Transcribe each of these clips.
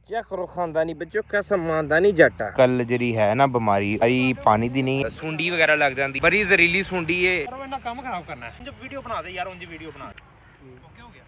Check करो खानदानी बच्चों कैसा मानदानी जट है। कल जरी है ना बीमारी आई पानी दी नहीं सूंडी वगैरह लग जाती बड़ी जहरीली सूंडी है। काम खराब करना है जब वीडियो बना दे यार उनकी वीडियो बना दे। ओके हो गया।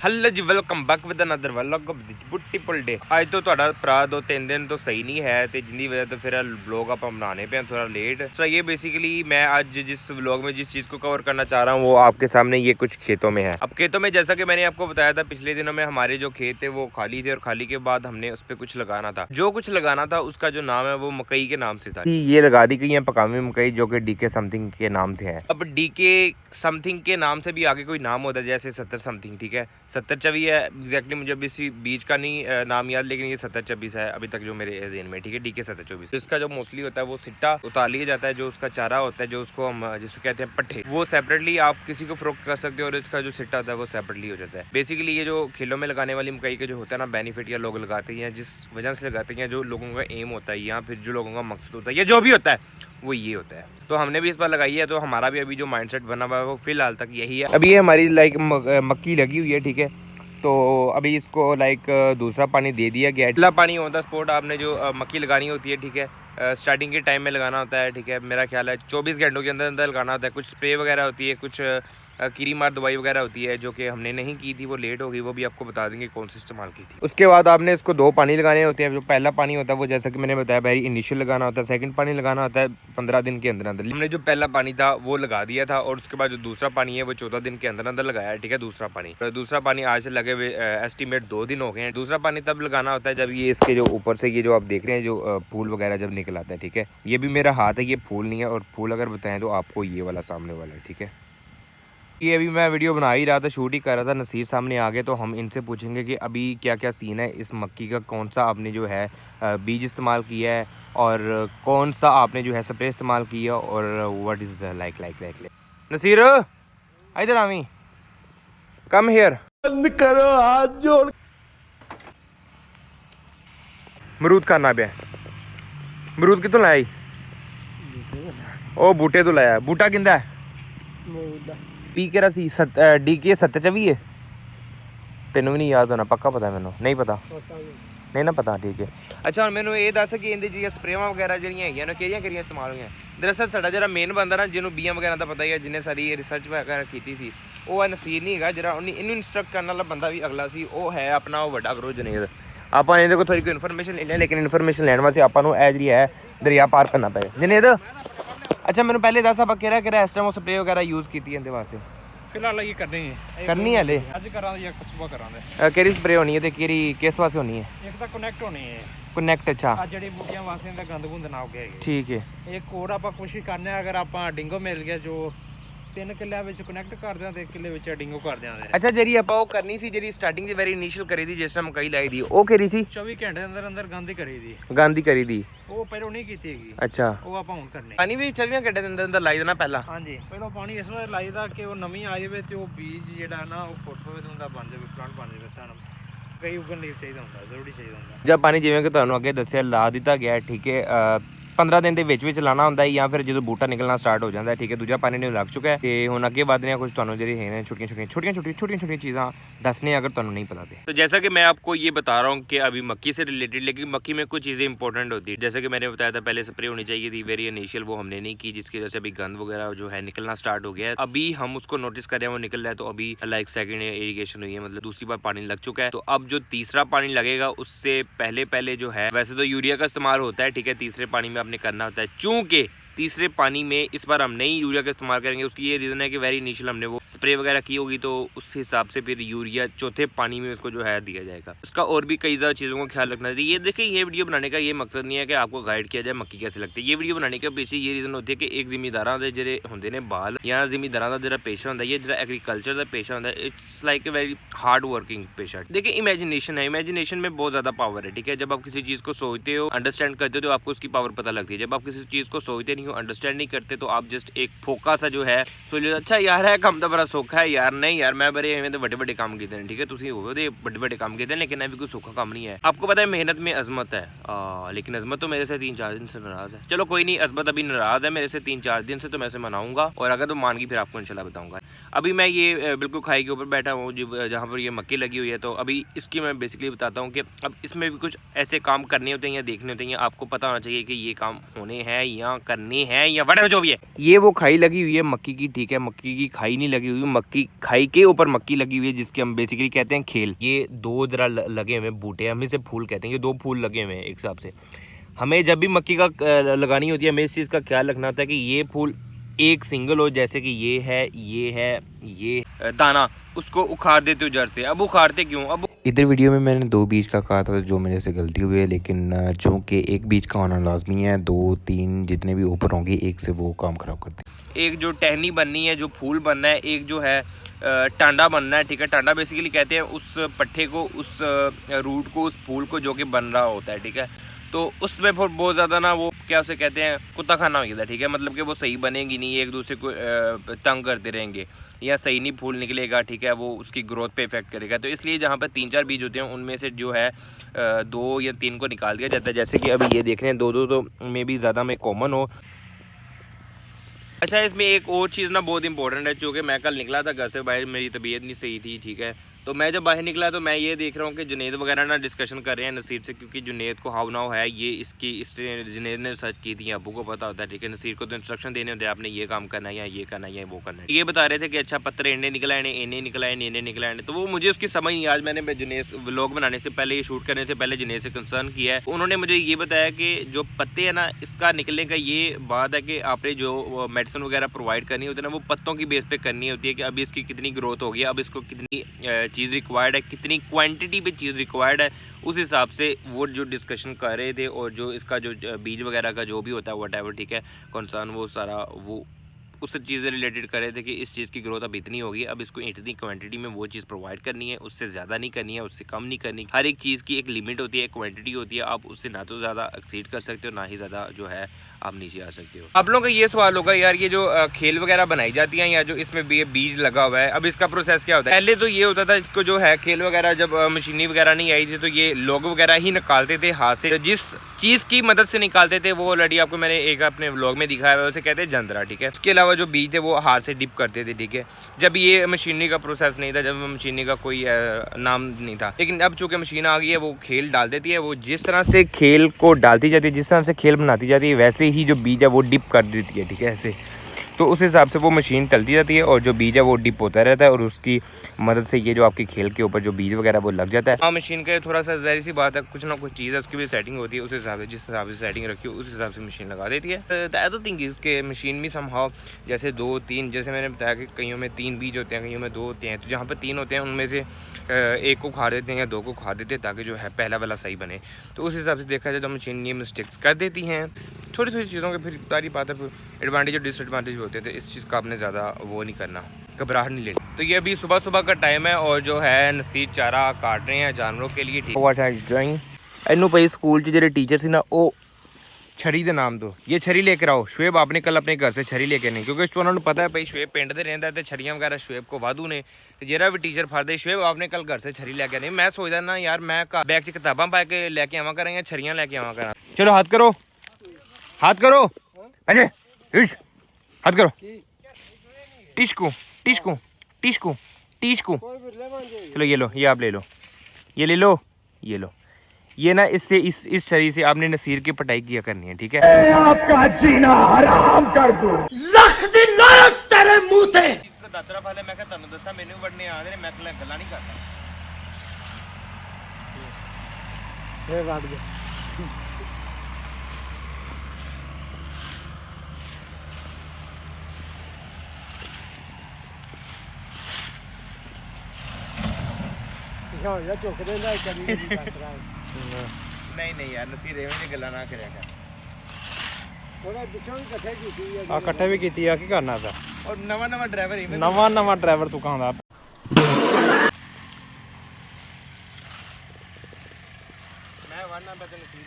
Hello ji welcome back with another vlog of the beautiful day. आज तो ਤੁਹਾਡਾ ਭਰਾ 2-3 दिन तो सही नहीं है ਤੇ जिंदी वजह तो फिर व्लॉग आप बनाने पे हैं थोड़ा लेट। सो ये बेसिकली मैं आज जिस व्लॉग में जिस चीज़ को कवर करना चाह रहा हूँ वो आपके सामने ये कुछ खेतों में है। अब खेतों में जैसा कि मैंने आपको बताया था पिछले दिनों में हमारे जो खेत थे वो खाली थे और खाली के बाद हमने उस पर कुछ लगाना था। जो कुछ लगाना था उसका जो नाम है वो मकई के नाम से था। ये लगा दी गई है पकावी मकई जो कि डीके समथिंग के नाम से है। अब डीके समथिंग के नाम से भी आगे कोई नाम होता है जैसे 70 समथिंग, ठीक है 70-24 है एग्जैक्टली मुझे अभी इसी बीच का नहीं नाम याद, लेकिन ये 70-24 है अभी तक जो मेरे ज़हन में, ठीक है डीके 70-24। इसका जो मोस्टली होता है वो सिट्टा उतार लिया जाता है, जो उसका चारा होता है जो उसको हम जिसको कहते हैं पट्ठे, वो सेपरेटली आप किसी को फरोख्त कर सकते हो और इसका जो सिट्टा होता है वो सेपरेटली हो जाता है। बेसिकली ये जो खेलों में लगाने वाली मकई के जो होता है ना बेनिफिट या लोग लगाते हैं जिस वजह से लगाते हैं, जो लोगों का एम होता है या फिर जो लोगों का मकसद होता है या जो भी होता है वो ये होता है। तो हमने भी इस बार लगाई है तो हमारा भी अभी जो माइंडसेट बना हुआ है वो फिलहाल तक यही है। अभी ये हमारी लाइक मक्की लगी हुई है, ठीक है तो अभी इसको लाइक दूसरा पानी दे दिया गया है। पहला पानी ऑन द स्पॉट आपने जो मक्की लगानी होती है, ठीक है स्टार्टिंग के टाइम में लगाना होता है, ठीक है मेरा ख्याल है 24 घंटों के अंदर अंदर लगाना होता है। कुछ स्प्रे वगैरह होती है, कुछ कीड़ी मार दवाई वगैरह होती है जो कि हमने नहीं की थी, वो लेट हो गई, वो भी आपको बता देंगे कौन सी इस्तेमाल की थी। उसके बाद आपने इसको 2 पानी लगाने होते हैं। जो पहला पानी होता है वो जैसा कि मैंने बताया वेरी इनिशियल लगाना होता है। सेकंड पानी लगाना होता है 15 दिन के अंदर अंदर। हमने जो पहला पानी था वो लगा दिया था और उसके बाद जो दूसरा पानी है वो 14 दिन के अंदर अंदर लगाया है, ठीक है दूसरा पानी। तो दूसरा पानी आज से लगे हुए एस्टिमेट 2 दिन हो गए हैं। दूसरा पानी तब लगाना होता है जब ये इसके जो ऊपर से ये जो आप देख रहे हैं जो फूल वगैरह जब निकल आता है, ठीक है ये भी मेरा हाथ है, ये फूल नहीं है और फूल अगर बताएं तो आपको ये वाला सामने वाला है, ठीक है। ये अभी मैं वीडियो बना ही रहा था, शूट ही कर रहा था, नसीर सामने आ गए तो हम इनसे पूछेंगे कि अभी क्या क्या सीन है इस मक्की का, कौन सा आपने जो है बीज इस्तेमाल किया है और कौन सा आपने जो है स्प्रे इस्तेमाल किया और व्हाट इज लाइक नसीर इधर आवी कम हियर करो हाथ जोड़ मरूद खाना पे मरूद कितों लाया ओ बूटे तो लाया बूटा किंदा है पी के सी डीके 70-24 है तेन भी नहीं याद होना पक्का पता है मैनू नहीं पता नहीं ना पता ठीक है। अच्छा मैनू ये दस कि इनकी जी स्प्रेवां वगैरह ਜਿਹੜੀਆਂ ਨੇ ਕਿਹੜੀਆਂ ਇਸਤੇਮਾਲ ਹੋਈਆਂ। दरअसल ਸਾਡਾ ਜਿਹੜਾ ਮੇਨ ਬੰਦਾ ਨਾ ਜਿਹਨੂੰ ਬੀਆਂ ਵਗੈਰਾ ਦਾ ਪਤਾ ਹੀ ਹੈ ਜਿਹਨੇ ਸਾਰੀ ਰਿਸਰਚ ਵਗੈਰਾ ਕੀਤੀ ਸੀ ਉਹ ਹੈ ਨਸੀਰ ਨਹੀਂ ਹੈਗਾ, ਜਿਹੜਾ ਇਹਨੂੰ ਇੰਸਟਰਕਟ ਕਰਨ ਵਾਲਾ ਬੰਦਾ ਵੀ ਅਗਲਾ ਸੀ ਉਹ ਹੈ ਆਪਣਾ ਉਹ ਵੱਡਾ ਗਰੋ ਜਨੇਦ। ਆਪਾਂ ਇਹਦੇ ਕੋਲ ਥੋੜੀ ਕੋਈ ਇਨਫੋਰਮੇਸ਼ਨ ਲੈ ਲਿਆ ਲੇਕਿਨ ਇਨਫੋਰਮੇਸ਼ਨ ਲੈਣ ਵਾਸਤੇ ਆਪਾਂ ਨੂੰ ਇਹ ਜਿਹੜੀ ਹੈ ਦਰਿਆ ਪਾਰ ਕਰਨਾ ਪਏਗਾ ਜਨੇਦ। अच्छा मैंने पहले दस आप केरा इस टाइम स्प्रे वगैरह यूज की थी वास्ते फिलहाल ये करनी है हले आज करा या सुबह करांदे केरी स्प्रे होनी है ते केरी किस वास्ते होनी है। एक तो कनेक्ट होनी है कनेक्ट अच्छा आ जड़ी बूटियां वास्ते दा गंद गुंद ना हो गया ठीक है। एक और आप कोशिश करने अगर आप डिंगो मिल गया जो 3 ਕਿੱਲਿਆਂ ਵਿੱਚ ਕਨੈਕਟ ਕਰਦੇ ਆ ਤੇ 1 ਕਿੱਲੇ ਵਿੱਚ ਡਿੰਗੋ ਕਰਦੇ ਆ। ਅੱਛਾ ਜਿਹੜੀ ਆਪਾਂ ਉਹ ਕਰਨੀ ਸੀ ਜਿਹੜੀ ਸਟਾਰਟਿੰਗ ਦੀ ਵੈਰੀ ਇਨੀਸ਼ੀਅਲ ਕਰੀ ਦੀ ਜਿਸ ਟਾਈਮ ਮਕਈ ਲਾਈ ਦੀ ਉਹ ਕਰੀ ਸੀ 24 ਘੰਟੇ ਦੇ ਅੰਦਰ ਅੰਦਰ ਗੰਦੀ ਕਰੀ ਦੀ ਕਰੀ ਦੀ ਉਹ ਪਹਿਲਾਂ ਨਹੀਂ ਕੀਤੀ ਹੈਗੀ। ਅੱਛਾ ਉਹ ਆਪਾਂ ਹੁਣ ਕਰਨੀ ਪਾਣੀ ਵੀ 24 ਘੰਟੇ ਦੇ ਅੰਦਰ ਅੰਦਰ ਲਾਈ ਦੇਣਾ ਪਹਿਲਾਂ। ਹਾਂਜੀ ਪਹਿਲਾਂ ਪਾਣੀ ਇਸ ਵਾਰ ਲਾਈਦਾ ਕਿ ਉਹ ਨਵੀਂ ਆ ਜਾਵੇ ਤੇ ਉਹ ਬੀਜ ਜਿਹੜਾ ਨਾ ਉਹ ਫੁੱਟ ਹੋਵੇ ਹੁੰਦਾ ਬਣ ਜਾਵੇ ਪਲਾਂਟ ਬਣ ਜਾਵੇ ਤਾਂ ਕਈ ਉਗਣ ਲਈ ਚਾਹੀਦਾ ਹੁੰਦਾ ਜ਼ਰੂਰੀ ਚਾਹੀਦਾ ਹੁੰਦਾ। ਜਦ ਪਾਣੀ ਜਿਵੇਂ ਕਿ ਤੁਹਾਨੂੰ ਅੱਗੇ ਦੱਸਿਆ ਲਾ ਦਿੱਤਾ ਗਿਆ ਠੀਕ ਹੈ 15 दिन ਦੇ ਵਿੱਚ ਲਾਣਾ ਹੁੰਦਾ ਹੈ ਜਾਂ ਫਿਰ ਜਦੋਂ ਬੂਟਾ ਨਿਕਲਣਾ ਸਟਾਰਟ ਹੋ ਜਾਂਦਾ ਹੈ, ਠੀਕ ਹੈ ਦੂਜਾ ਪਾਣੀ ਨੂੰ ਲੱਗ ਚੁੱਕਾ ਹੈ ਤੇ ਹੁਣ ਅੱਗੇ ਵਧ ਰਹੇ ਹਾਂ ਕੁਝ ਤੁਹਾਨੂੰ ਜਿਹੜੀ ਹੈ ਛੋਟੀਆਂ ਚੀਜ਼ਾਂ ਦੱਸने अगर ਤੁਹਾਨੂੰ नहीं पता थे। तो जैसा कि मैं आपको ये बता रहा हूँ कि अभी मक्की से रिलेटेड, लेकिन मक्की में कुछ चीज़ें इंपॉर्टेंट होती है जैसे कि मैंने बताया था पहले स्प्रे होनी चाहिए थी वेरी इनिशियल, वो हमने नहीं की जिसकी वजह से अभी गंद वगैरह जो है निकलना स्टार्ट हो गया है। अभी हम उसको नोटिस कर रहे हैं वो निकल रहा है तो अभी लाइक सेकंड इरिगेशन हुई है मतलब दूसरी बार पानी लग चुका है। तो अब जो तीसरा पानी लगेगा उससे पहले जो है वैसे तो यूरिया का इस्तेमाल होता है, ठीक है तीसरे पानी में आपने करना होता है। चूंकि तीसरे पानी में इस बार हम नहीं यूरिया का इस्तेमाल करेंगे, उसकी ये रीज़न है कि वेरी इनिशियल हमने वो स्प्रे वगैरह की होगी तो उस हिसाब से फिर यूरिया चौथे पानी में उसको जो है दिया जाएगा। उसका और भी कई ज़्यादा चीज़ों का ख्याल रखना चाहिए। ये देखिए ये वीडियो बनाने का ये मकसद नहीं है कि आपको गाइड किया जाए मक्की कैसे लगती है। ये वीडियो बनाने के पीछे ये रीज़न होती है कि एक जिमीदारां दे ਜਿਹੜੇ ਹੁੰਦੇ ਨੇ ਬਾਲ ਜਾਂ ਜ਼ਿਮੀਂਦਾਰਾਂ ਦਾ ਜਿਹੜਾ पेशा ਹੁੰਦਾ है ਜਿਹੜਾ एग्रीकल्चर ਦਾ पेशा ਹੁੰਦਾ है it's like a very hard working पेशा। देखिए इमेजिनेशन है, इमेजिनेशन में बहुत ज़्यादा पावर है, ठीक है जब आप किसी चीज़ को सोचते हो अंडरस्टैंड करते हो तो आपको उसकी पावर पता लगती है। जब आप किसी चीज़ को सोचते नहीं नहीं हो, अंडरस्टैंड नहीं करते, तो आप जस्ट एक फोका सा जो है सोच लो अच्छा यार है काम तो बड़ा सौखा है यार, नहीं यार मैं बड़े इवें तो बड़े काम कीते हैं, ठीक है तुसी हो बड़े काम कीते हैं, लेकिन अभी कोई सौखा काम नहीं है। आपको पता है मेहनत में अजमत है, लेकिन अजमत तो मेरे से 3-4 दिन से नाराज है। चलो कोई नहीं, अजमत अभी नाराज है मेरे से 3-4 दिन से, तो मैं इसे मनाऊंगा, और अगर तो मान गई फिर आपको इंशाल्लाह बताऊंगा। अभी मैं ये बिल्कुल खाई के ऊपर बैठा हूँ जहाँ पर ये मक्की लगी हुई है, तो अभी इसकी मैं बेसिकली बताता हूँ कि अब इसमें भी कुछ ऐसे काम करने होते हैं या देखने होते हैं, या आपको पता होना चाहिए कि ये काम होने हैं या करने हैं या वट जो भी है। ये वो खाई लगी हुई है मक्की की, ठीक है, मक्की की खाई नहीं लगी हुई, मक्की खाई के ऊपर मक्की लगी हुई है, जिसके हम बेसिकली कहते हैं खेल। ये 2 जरा लगे हुए बूटे, हम इसे फूल कहते हैं, ये 2 फूल लगे हुए हैं एक हिसाब से। हमें जब भी मक्की का लगानी होती है, हमें इस चीज़ का ख्याल रखना होता है कि ये फूल एक सिंगल हो, जैसे कि ये है ये दाना, उसको उखाड़ देते हो जड़ से। अब उखाड़ते क्यों? अब इधर वीडियो में मैंने 2 बीज का कहा था, जो मेरे से गलती हुई है, लेकिन चूँकि एक बीज का होना लाजमी है, 2-3 जितने भी ऊपर होंगे एक से वो काम ख़राब करते हैं। एक जो टहनी बननी है, जो फूल बनना है, एक जो है टांडा बनना है, ठीक है। टांडा बेसिकली कहते हैं उस पट्टे को, उस रूट को, उस फूल को जो कि बन रहा होता है, ठीक है। तो उसमें फिर बहुत ज़्यादा ना वो क्या उसे कहते हैं कुत्ता खाना हो गया था, ठीक है। मतलब कि वो सही बनेगी नहीं, एक दूसरे को तंग करते रहेंगे, या सही नहीं फूल निकलेगा, ठीक है, वो उसकी ग्रोथ पे इफेक्ट करेगा। तो इसलिए जहाँ पर 3-4 बीज होते हैं उनमें से जो है 2 या 3 को निकाल दिया जाता है, जैसे कि अभी ये देख रहे हैं 2-2 तो मे भी ज़्यादा में कॉमन हो। अच्छा, इसमें एक और चीज़ ना बहुत इंपॉर्टेंट है, चूँकि मैं कल निकला था घर से बाहर, मेरी तबीयत नहीं सही थी, ठीक है। तो मैं जब बाहर निकला तो मैं ये देख रहा हूँ कि जुनेद वगैरह ना डिस्कशन कर रहे हैं नसीर से, क्योंकि जुनेद को हाउ नाउ है ये इसकी जुनेद ने सर्च की थी, अबू को पता होता है, ठीक है। नसीर को तो इंस्ट्रक्शन देने होते हैं, आपने ये काम करना है या ये करना है या वो करना है। ये बता रहे थे कि अच्छा पत्थर इन्हें निकला है, इन्हें निकला है, इन्हें निकला है, तो वो मुझे उसकी समझ नहीं। आज मैंने जुनेद व्लॉग बनाने से पहले, ये शूट करने से पहले जुनेद से कंसर्न किया है। उन्होंने मुझे ये बताया कि जो पत्ते है ना, इसका निकलने का ये बात है कि आपने जो मेडिसिन वगैरह प्रोवाइड करनी होती है ना, वो पत्तों की बेस पे करनी होती है, कि अभी इसकी कितनी ग्रोथ होगी, अब इसको कितनी चीज़ रिक्वायर्ड है, कितनी क्वांटिटी पे चीज़ रिक्वायर्ड है, उस हिसाब से वो जो डिस्कशन कर रहे थे। और जो इसका जो बीज वगैरह का जो भी होता है व्हाटएवर, ठीक है, कंसर्न, वो सारा वो उस चीज़ से रिलेटेड कर रहे थे कि इस चीज़ की ग्रोथ अब इतनी होगी, अब इसको इतनी क्वांटिटी में वो चीज़ प्रोवाइड करनी है, उससे ज़्यादा नहीं करनी है, उससे कम नहीं करनी। हर एक चीज़ की एक लिमिट होती है, क्वांटिटी होती है, आप उससे ना तो ज़्यादा एक्सीड कर सकते हो, ना ही ज़्यादा जो है आप नीचे आ सकते हो। आप लोगों का ये सवाल होगा यार, ये जो खेल वगैरह बनाई जाती हैं, या जो इसमें बीज लगा हुआ है, अब इसका प्रोसेस क्या होता है? पहले तो ये होता था, इसको जो है खेल वगैरह जब मशीनी वगैरह नहीं आई थी, तो ये लोग वगैरह ही निकालते थे हाथ से। जिस चीज़ की मदद से निकालते थे वो ऑलरेडी आपको मैंने एक अपने व्लॉग में दिखाया है, उसे कहते हैं जंतरा, ठीक है। उसके अलावा जो बीज थे वो हाथ से डिप करते थे, ठीक है, जब ये मशीनरी का प्रोसेस नहीं था, जब मशीनरी का कोई नाम नहीं था। लेकिन अब चूंकि मशीन आ गई है, वो खेल डाल देती है, वो जिस तरह से खेल को डालती जाती है, जिस तरह से खेल बनाती जाती है, वैसे ही जो बीज है वो डिप कर देती है, ठीक है, ऐसे। तो उस हिसाब से वो मशीन चलती जाती है, और जो बीज है वो डिप होता रहता है, और उसकी मदद से ये जो आपके खेल के ऊपर जो बीज वगैरह वो लग जाता है। हाँ, मशीन का थोड़ा सा ज़ाहिर सी बात है, कुछ ना कुछ चीज़ है, उसकी भी सेटिंग होती है, उस हिसाब से जिस हिसाब से सेटिंग रखी हो उस हिसाब से मशीन लगा देती है। तो थिंक इसके मशीन भी समहाउ जैसे 2-3, जैसे मैंने बताया कि कईयों में 3 बीज होते हैं, कईयों में 2 होते हैं, तो जहाँ पर 3 होते हैं उनमें से एक को खा देते हैं या 2 को खा देते हैं, ताकि जो है पहला वाला सही बने। तो उस हिसाब से देखा जाए तो मशीन ये मिस्टेक्स कर देती हैं, छोटी छोटी चीज़ों के। फिर सारी बात है, एडवांटेज और डिसएडवांटेज भी होते थे, इस चीज़ का आपने ज़्यादा वो नहीं करना, घबराहट नहीं लेनी। तो ये अभी सुबह सुबह का टाइम है, और जो है नसीर चारा काट रहे हैं जानवरों के लिए, ठीक। What are you doing? इन्हों भाई स्कूल च जो टीचर सी ना, वो छरी का नाम दो, ये छरी लेकर आओ। शुएब आपने कल अपने घर से छरी लेके नहीं, क्योंकि उन्होंने पता है भाई शुएब पिंड से रहता है, तो छरियाँ वगैरह शुएब को वाधू ने, जरा भी टीचर फरदे शुएब आपने कल घर से छरी लेके नहीं। मैं सोचता ना यार, मैं बैग च किताबां पा के लेके आवा करा या छरियाँ लेके आवा करा। चलो हाथ करो, हाथ करो, अजय हाथ करो, टिशकू टिशकू टिशकू टिशकू। चलो ये लो, ये आप ले लो, ये ले लो, ये लो। ये ना इससे इस शरीर से आपने नसीर की पटाई किया करनी है, ठीक है। आपका जीना हराम कर दूं, लख दिन लायक तेरे मुंह ते। दातरा फाले मैं कहा तन्नू दसा मेनू वड़ने आ दे, मैं गल्ला नहीं करता। ये बात गया या चुक देंदा कभी नहीं करता। नहीं यार नसीर एवें दी गल्ला ना करया कर। थोड़ा बिछों इकट्ठे कीती है, इकट्ठे भी कीती है, की करना था। और नवा ड्राइवर ही नवा ड्राइवर तू कहां दा? मैं वरना बदल नसीर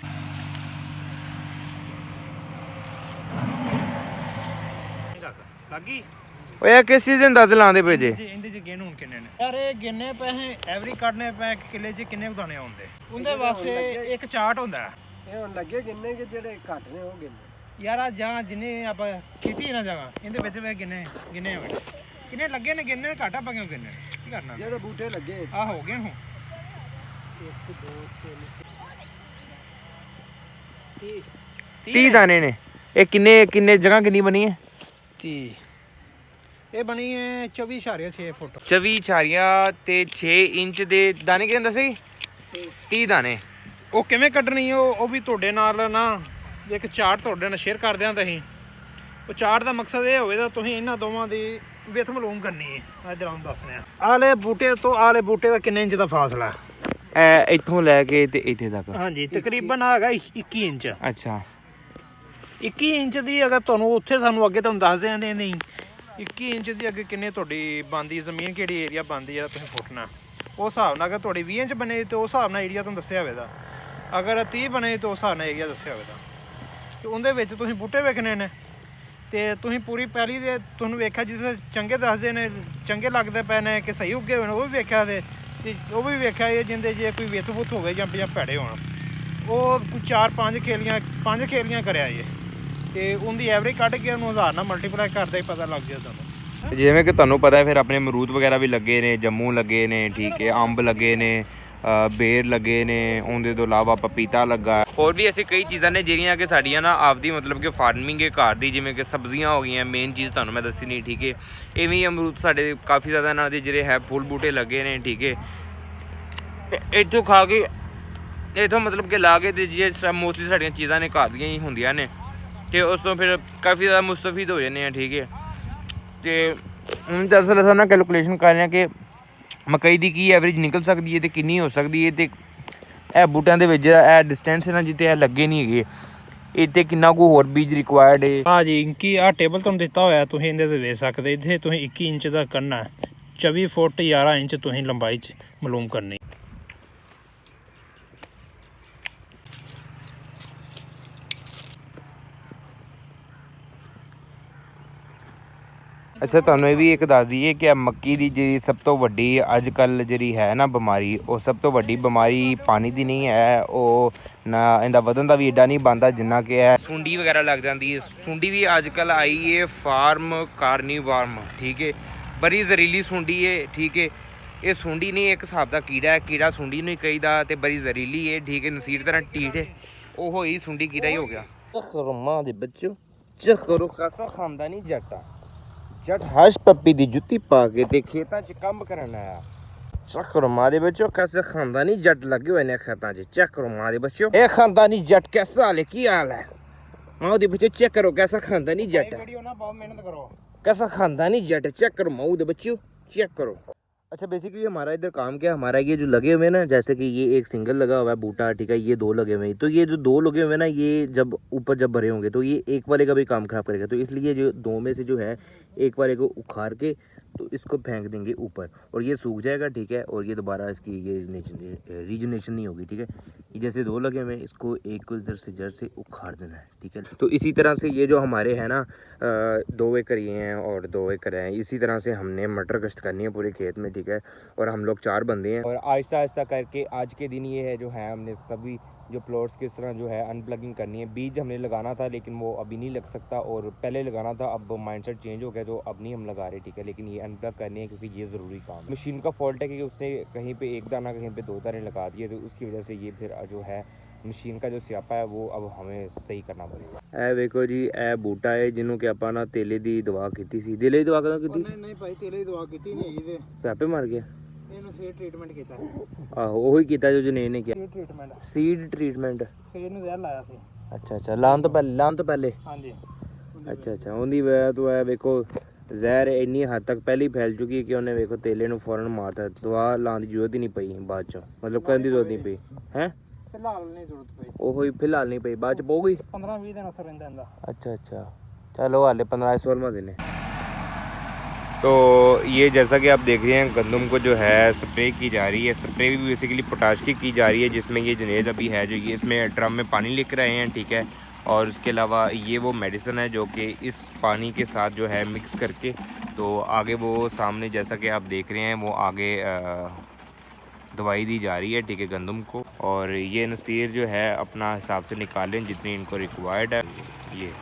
ਓਏ ਕਿਸ ਚੀਜ਼ ਦੇ ਅੰਦਾਜ਼ੇ ਲਾਉਂਦੇ ਪਏ ਜੇ? ਇਹਦੇ ਚ ਗਿਣ ਹੁਣ ਕਿੰਨੇ ਨੇ ਯਾਰ? ਇਹ ਗਿਣਨੇ ਪਏ ਐਵਰੀ ਕੱਢਨੇ ਪਏ ਕਿੱਲੇ 'ਚ ਕਿੰਨੇ ਦਾਣੇ ਆਉਂਦੇ। ਉਹਦੇ ਵਾਸਤੇ ਇੱਕ ਚਾਰਟ ਹੁੰਦਾ। ਇਹ ਹੁਣ ਲੱਗੇ ਕਿੰਨੇ ਕਿ ਜਿਹੜੇ ਘੱਟ ਨੇ ਉਹ ਕਿੰਨੇ ਯਾਰ ਆ ਜਾਂ ਜਿੰਨੇ ਆਪਾਂ ਕੀਤੀ ਨਾ ਜਗ੍ਹਾ ਇਹਦੇ ਵਿੱਚ ਵੇ ਕਿੰਨੇ ਹੋਏ ਕਿੰਨੇ ਲੱਗੇ ਨੇ ਗਿਣਨੇ ਘੱਟ ਆਪਾਂ ਕਿਉਂ ਗਿਣਨੇ ਕੀ ਕਰਨਾ? ਜਿਹੜੇ ਬੂਟੇ ਲੱਗੇ ਆ ਹੋ ਗਏ ਹੁਣ 1 2 3 30 ਦਾਣੇ ਨੇ। ਇਹ ਕਿੰਨੇ ਜਗ੍ਹਾ ਕਿੰਨੀ ਬਣੀ ਹੈ? 30 ਇਹ ਬਣੀ ਹੈ 24.6 ਫੁੱਟ 24 ਛਾਰੀਆਂ ਤੇ 6 ਇੰਚ ਦੇ ਦਾਣੇ ਕਿੰਨੇ ਦੱਸੇ? 30 ਦਾਣੇ। ਉਹ ਕਿਵੇਂ ਕੱਢਣੀ ਉਹ ਵੀ ਤੁਹਾਡੇ ਨਾਲ ਨਾ ਇੱਕ ਚਾਰਟ ਤੁਹਾਡੇ ਨਾਲ ਸ਼ੇਅਰ ਕਰ ਦਿਆਂ ਤਾਂ ਅਸੀਂ ਉਹ ਚਾਰਟ ਦਾ ਮਕਸਦ ਇਹ ਹੋਵੇ ਤਾਂ ਤੁਸੀਂ ਇਹਨਾਂ ਦੋਵਾਂ ਦੀ ਵਿੱਥ ਮਾਲੂਮ ਕਰਨੀ ਹੈ। ਅੱਜ ਤੁਹਾਨੂੰ ਦੱਸਦੇ ਆ ਆਲੇ ਬੂਟੇ ਤੋਂ ਆਲੇ ਬੂਟੇ ਦਾ ਕਿੰਨੇ ਇੰਚ ਦਾ ਫਾਸਲਾ? ਇੱਥੋਂ ਲੈ ਕੇ ਤੇ ਇੱਥੇ ਤੱਕ। ਹਾਂਜੀ ਤਕਰੀਬਨ ਹੈਗਾ 21 ਇੰਚ। ਅੱਛਾ 21 ਇੰਚ ਦੀ ਅਗਰ ਤੁਹਾਨੂੰ ਉੱਥੇ ਸਾਨੂੰ ਅੱਗੇ ਤੁਹਾਨੂੰ ਦੱਸ ਦਿਆਂਦੇ ਨਹੀਂ 21 ਇੰਚ ਦੀ ਅੱਗੇ ਕਿੰਨੇ ਤੁਹਾਡੀ ਬਣਦੀ ਜ਼ਮੀਨ ਕਿਹੜੀ ਏਰੀਆ ਬਣਦੀ ਆ ਤੁਸੀਂ ਫੁੱਟਣਾ ਉਸ ਹਿਸਾਬ ਨਾਲ। ਅਗਰ ਤੁਹਾਡੀ 20 ਇੰਚ ਬਣੇ ਤੇ ਉਸ ਹਿਸਾਬ ਨਾਲ ਏਰੀਆ ਤੁਹਾਨੂੰ ਦੱਸਿਆ ਹੋਵੇਗਾ। ਅਗਰ 30 ਬਣੇ ਤਾਂ ਉਸ ਹਿਸਾਬ ਨਾਲ ਏਰੀਆ ਦੱਸਿਆ ਹੋਵੇਗਾ। ਤੇ ਉਹਦੇ ਵਿੱਚ ਤੁਸੀਂ ਬੂਟੇ ਵੇਖਣੇ ਨੇ ਤੇ ਤੁਸੀਂ ਪੂਰੀ ਪਹਿਲੀ ਦੇ ਤੁਹਾਨੂੰ ਵੇਖਿਆ ਜਿੱਥੇ ਚੰਗੇ ਦੱਸਦੇ ਨੇ ਚੰਗੇ ਲੱਗਦੇ ਪਏ ਨੇ ਕਿ ਸਹੀ ਉੱਗੇ ਹੋਣ ਉਹ ਵੀ ਵੇਖਿਆ ਤੇ ਉਹ ਵੀ ਵੇਖਿਆ ਇਹ ਜਿੰਦੇ ਜੇ ਕੋਈ ਵਿੱਥ ਵੁੱਥ ਹੋਵੇ ਜਾਂ ਭੈੜੇ ਹੋਣ ਉਹ ਕੋਈ 4-5 ਖੇਲੀਆਂ ਕਰਿਆ ਜੇ ਤੇ ਉਹਦੀ ਐਵਰੇਜ ਕੱਢ ਕੇ ਉਹਨੂੰ 1000 ਨਾਲ ਮਲਟੀਪਲਾਈ ਕਰਦੇ ਹੀ ਪਤਾ ਲੱਗ ਜਾਏ ਤੁਹਾਨੂੰ। ਜਿਵੇਂ ਕਿ ਤੁਹਾਨੂੰ ਪਤਾ ਹੈ ਫਿਰ ਆਪਣੇ ਅਮਰੂਦ ਵਗੈਰਾ ਵੀ ਲੱਗੇ ਨੇ, ਜੰਮੂ ਲੱਗੇ ਨੇ, ਠੀਕ ਹੈ, ਅੰਬ ਲੱਗੇ ਨੇ, ਬੇਰ ਲੱਗੇ ਨੇ, ਉਹਦੇ ਤੋਂ ਇਲਾਵਾ ਪਪੀਤਾ ਲੱਗਾ। ਹੋਰ ਵੀ ਐਸੀ ਕਈ ਚੀਜ਼ਾਂ ਨੇ ਜਿਹੜੀਆਂ ਕਿ ਸਾਡੀਆਂ ਨਾ ਆਪਦੀ ਮਤਲਬ ਕਿ ਫਾਰਮਿੰਗ ਹੈ ਘਰ ਦੀ, ਜਿਵੇਂ ਕਿ ਸਬਜ਼ੀਆਂ ਹੋ ਗਈਆਂ। ਮੇਨ ਚੀਜ਼ ਤੁਹਾਨੂੰ ਮੈਂ ਦੱਸੀ ਨਹੀਂ, ਠੀਕ ਹੈ। ਇਵੇਂ ਹੀ ਅਮਰੂਦ ਸਾਡੇ ਕਾਫੀ ਜ਼ਿਆਦਾ ਇਹਨਾਂ ਦੇ ਜਿਹੜੇ ਹੈ ਫੁੱਲ ਬੂਟੇ ਲੱਗੇ ਨੇ, ਠੀਕ ਹੈ। ਇੱਥੋਂ ਖਾ ਕੇ ਇੱਥੋਂ ਮਤਲਬ ਕਿ ਲਾ ਕੇ ਤੇ ਜੇ ਮੋਸਟਲੀ ਸਾਡੀਆਂ ਚੀਜ਼ਾਂ ਨੇ ਘਰ ਦੀਆਂ ਹੀ ਹੁੰਦੀਆਂ ਨੇ ਤੇ ਉਸ ਤੋਂ ਫਿਰ ਕਾਫੀ ਜ਼ਿਆਦਾ ਮੁਸਤਫੀਦ ਹੋ ਜਾਂਦੇ ਆ, ਠੀਕ ਹੈ। ਤੇ ਹੁਣ ਦਰਅਸਲ ਅਸਾਂ ਨਾ ਕੈਲਕੂਲੇਸ਼ਨ ਕਰ ਰਹੇ ਹਾਂ ਕਿ ਮਕਈ ਦੀ ਕੀ ਐਵਰੇਜ ਨਿਕਲ ਸਕਦੀ ਹੈ ਤੇ ਕਿੰਨੀ ਹੋ ਸਕਦੀ ਹੈ। ਤੇ ਇਹ ਬੂਟਿਆਂ ਦੇ ਵਿੱਚ ਜਿਹੜਾ ਇਹ ਡਿਸਟੈਂਸ ਹੈ ਨਾ ਜਿੱਥੇ ਇਹ ਲੱਗੇ ਨਹੀਂ ਹੈਗੇ ਇੱਥੇ ਕਿੰਨਾ ਕੁ ਹੋਰ ਬੀਜ ਰਿਕੁਆਇਰਡ ਹੈ। ਹਾਂ ਜੀ ਕੀ ਆਹ ਟੇਬਲ ਤੁਹਾਨੂੰ ਦਿੱਤਾ ਹੋਇਆ ਤੁਸੀਂ ਇਹਦੇ ਤੇ ਵੇਖ ਸਕਦੇ। ਇੱਥੇ ਤੁਸੀਂ 21 ਇੰਚ ਦਾ ਕਰਨਾ 24 ਫੁੱਟ 11 ਇੰਚ ਤੁਸੀਂ ਲੰਬਾਈ 'ਚ ਮਾਲੂਮ ਕਰਨੀ। ਅੱਛਾ ਤੁਹਾਨੂੰ ਇਹ ਵੀ ਇੱਕ ਦੱਸ ਦਈਏ ਕਿ ਮੱਕੀ ਦੀ ਜਿਹੜੀ ਸਭ ਤੋਂ ਵੱਡੀ ਅੱਜ ਕੱਲ੍ਹ ਜਿਹੜੀ ਹੈ ਨਾ ਬਿਮਾਰੀ, ਉਹ ਸਭ ਤੋਂ ਵੱਡੀ ਬਿਮਾਰੀ ਪਾਣੀ ਦੀ ਨਹੀਂ ਹੈ। ਉਹ ਨਾ ਇਹਦਾ ਵਧਣ ਦਾ ਵੀ ਏਡਾ ਨਹੀਂ ਬਣਦਾ ਜਿੰਨਾ ਕਿ ਹੈ ਸੁੰਡੀ ਵਗੈਰਾ ਲੱਗ ਜਾਂਦੀ ਹੈ। ਸੁੰਡੀ ਵੀ ਅੱਜ ਕੱਲ੍ਹ ਆਈ ਹੈ ਫਾਰਮ ਕਾਰਨੀਵਾਰਮ, ਠੀਕ ਹੈ। ਬੜੀ ਜ਼ਹਿਰੀਲੀ ਸੁੰਡੀ ਹੈ, ਠੀਕ ਹੈ। ਇਹ ਸੁੰਡੀ ਨਹੀਂ ਇੱਕ ਹਿਸਾਬ ਦਾ ਕੀੜਾ ਹੈ। ਕੀੜਾ ਸੁੰਡੀ ਨੂੰ ਹੀ ਕਹੀਦਾ ਤੇ ਬੜੀ ਜ਼ਹਿਰੀਲੀ ਹੈ, ਠੀਕ ਹੈ। ਨਸੀਰ ਤਰ੍ਹਾਂ ਟੀਟ ਹੈ, ਉਹ ਹੀ ਸੁੰਡੀ ਕੀੜਾ ਹੀ ਹੋ ਗਿਆ। ਚੱਕਰ ਮਾਂ ਦੇ ਬੱਚੋ ਚੱਕਰੋ ਕਾਸਾ ਖਾਂਦਾ ਨਹੀਂ ਜੱਟਾ ਜੱਟ ਹਸ਼ ਪੱਪੀ ਦੀ ਜੁੱਤੀ ਪਾ ਕੇ ਤੇ ਖੇਤਾਂ 'ਚ ਕੰਮ ਕਰਨ ਆਇਆ। ਚੈੱਕ ਕਰੋ ਮਾਂ ਦੇ ਬੱਚੋ ਕੈਸੇ ਖਾਨਦਾਨੀ ਜੱਟ ਲੱਗੇ ਹੋਏ ਨੇ ਖੇਤਾਂ 'ਚ। ਚੈੱਕ ਕਰੋ ਮਾਂ ਦੇ ਬੱਚੋ ਇਹ ਖਾਨਦਾਨੀ ਜੱਟ कैसा हाल है की हाल है माँ दे बच्चों चेक करो कैसा खानदानी जट है। वीडियो ना बहुत मेहनत करो कैसा खानदानी जट है चेक करो माँ दे बच्चों चेक करो। अच्छा बेसिकली हमारा इधर काम क्या है, हमारा ये जो लगे हुए हैं ना जैसे कि ये एक सिंगल लगा हुआ है बूटा, ठीक है। ये 2 लगे हुए हैं तो ये जो 2 लगे हुए हैं ना ये जब ऊपर जब भरे होंगे तो ये एक वाले का भी काम खराब करेगा। तो इसलिए जो 2 में से जो है एक वाले को उखाड़ के तो इसको फेंक देंगे ऊपर और ये सूख जाएगा, ठीक है। और ये दोबारा इसकी ये रीजनेशन नहीं होगी, ठीक है। ये जैसे 2 लगे हुए हैं इसको एक को इधर से जड़ से उखाड़ देना है, ठीक है। तो इसी तरह से ये जो हमारे हैं ना 2 एकड़ ये हैं और 2 एकड़ हैं। इसी तरह से हमने मटर कश्त करनी है पूरे खेत में, ठीक है। और हम लोग 4 बंदे हैं और आहिस्ता आहिस्ता करके आज के दिन ये है जो है हमने सभी जो प्लॉट्स किस तरह जो है अनप्लगिंग करनी है। बीज हमने लगाना था लेकिन वो अभी नहीं लग सकता और पहले लगाना था, अब माइंडसेट चेंज हो गया तो अब नहीं हम लगा रहे, ठीक है। लेकिन ये अनप्लग करनी है क्योंकि ये ज़रूरी काम है। मशीन का फॉल्ट है कि उसने कहीं पे 1 दाना कहीं पे 2 दाने लगा दिए तो उसकी वजह से ये फिर जो है मशीन का जो स्यापा है वो अब हमें सही करना पड़ेगा। ए देखो जी ए बूटा है जिन्हों के ਆਪਾਂ ਨਾ ਤੇਲੇ ਦੀ ਦਵਾ ਕੀਤੀ ਸੀ। ਤੇਲੇ ਦੀ ਦਵਾ ਕਦੋਂ ਕੀਤੀ ਸੀ? ਨਹੀਂ ਭਾਈ ਤੇਲੇ ਦੀ ਦਵਾ ਕੀਤੀ ਨਹੀਂ ਇਹਦੇ ਆਪੇ ਮਰ ਗਿਆ। ਇਹਨੂੰ ਸੀਡ ਟ੍ਰੀਟਮੈਂਟ ਕੀਤਾ ਆਹੋ ਉਹੀ ਕੀਤਾ ਜੋ ਜਨੇ ਨੇ ਕਿਹਾ ਟ੍ਰੀਟਮੈਂਟ ਸੀਡ ਟ੍ਰੀਟਮੈਂਟ। ਸੀਡ ਨੂੰ ਜ਼ਹਿਰ ਲਾਇਆ ਸੀ। ਅੱਛਾ ਲਾਉਣ ਤੋਂ ਪਹਿਲੇ ਹਾਂਜੀ ਅੱਛਾ ਉਹਦੀ ਵਜ੍ਹਾ ਤੋਂ ਇਹ ਵੇਖੋ ਜ਼ਹਿਰ ਇੰਨੀ ਹੱਦ ਤੱਕ ਪਹਿਲੀ ਫੈਲ ਚੁੱਕੀ ਹੈ ਕਿ ਉਹਨੇ ਵੇਖੋ ਤੇਲੇ ਨੂੰ ਫੌਰਨ ਮਾਰਤਾ। ਦਵਾ ਲਾਉਣ ਦੀ ਜ਼ਰੂਰਤ ਹੀ ਨਹੀਂ ਪਈ ਬਾਅਦ ਚੋਂ, ਮਤਲਬ ਕਰਨ ਦੀ ਜ਼ਰੂਰਤ ਨਹੀਂ ਪਈ ਹੈ। ਫਿਲਹਾਲ ਨਹੀਂ ਜ਼ਰੂਰਤ ਪਈ, ਉਹੋ ਹੀ ਫਿਲਹਾਲ ਨਹੀਂ ਪਈ, ਬਾਅਦ ਚ ਪਊਗੀ 15-20 ਦਿਨ ਅਸਰ ਰਹਿੰਦਾ ਇਹਦਾ। अच्छा चलो हाले 15-16 दिन है। तो ये जैसा कि आप देख रहे हैं गंदम को जो है स्प्रे की जा रही है। स्प्रे भी बेसिकली पोटाश की जा रही है जिसमें ये जनेद अभी है जो ये इसमें ड्रम में पानी लेकर आए हैं, ठीक है। और उसके अलावा ये वो मेडिसिन है जो कि इस पानी के साथ जो है मिक्स करके तो आगे वो सामने जैसा कि आप देख रहे हैं वो आगे दवाई दी जा रही है, ठीक है, गंदम को। और ये नसीर जो है अपना हिसाब से निकालें जितनी इनको रिक्वायर्ड है। ये